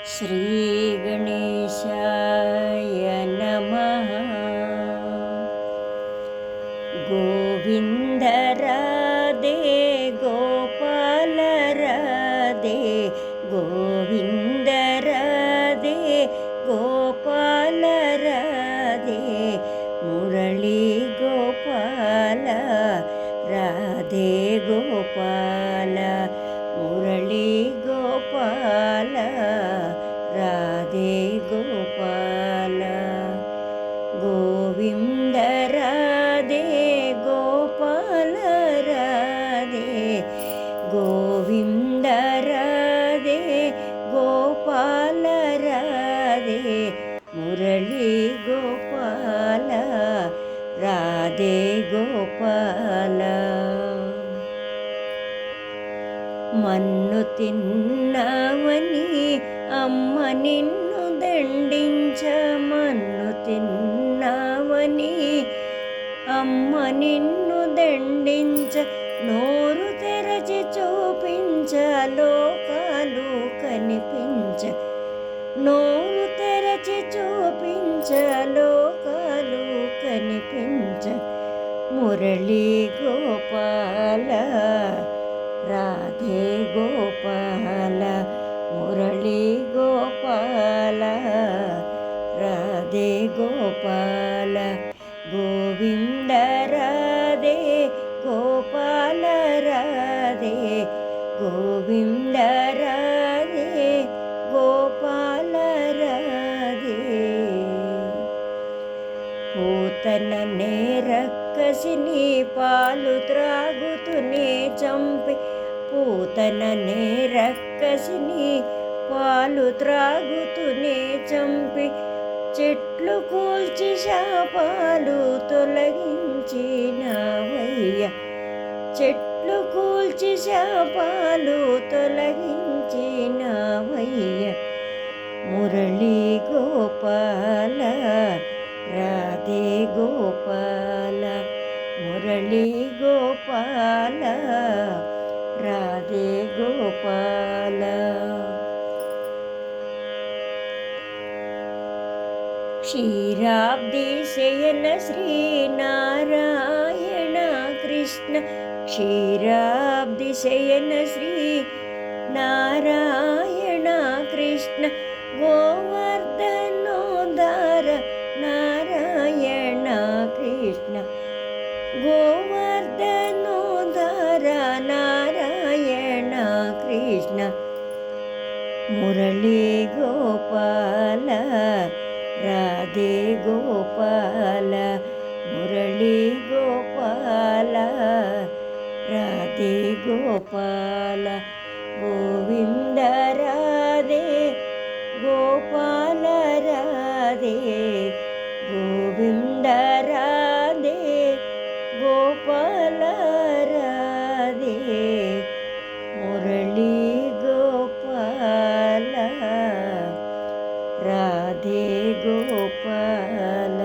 श्रीगणेशाय नमः। गोविन्द राधे गोपाल राधे, गोविन्द राधे गोपाल राधे, मुरली गोपाल राधे गोपाल, मुरली गोपाल राधे गोपाल। गोविन्द राधे गोपाल राधे, गोविन्द राधे गोपाल राधे, मुरली गोपाल राधे गोपाल। మన్ను తిన్నావని అమ్మ నిన్ను దండించ, మన్ను తిన్నావని అమ్మ నిన్ను దండించ, నోరు తెరచి చూపించ లోకాలు కనిపించ, నోరు తెరచి చూపించ లోకాలు కనిపించ, మురళీ గోపాల राधे गोपाल, मुरली गोपाल राधे गोपाल। गोविन्द राधे गोपाल राधे, गोविन्द राधे गोपाल राधे। పూతననే రక్కసిని పాలు త్రాగుతూనే చంపి, పూతననే రక్కసిని పాలు త్రాగుతూనే చంపి, చెట్లు కూల్చి శాపాలు తొలగించినావయ్య, చెట్లు కూల్చి శాపాలు తొలగించినావయ్య, మురళీ గోపాల राधे गोपाल, मुरली गोपाल राधे गोपाल। क्षीराब्धि शयन श्री नारायण कृष्ण, क्षीराब्धि शयन श्री नारायण कृष्ण, गोवर्धनोद्धार नारायण कृष्ण, गोवर्धनोद्धार नारायण कृष्ण, मुरली गोपाल राधे गोपाल, मुरली गोपाल राधे गोपाल। गोविन्द राधे गोपाल राधे, गोविन्द राधे गोपाल राधे, मुरली गोपाल राधे गोपाल।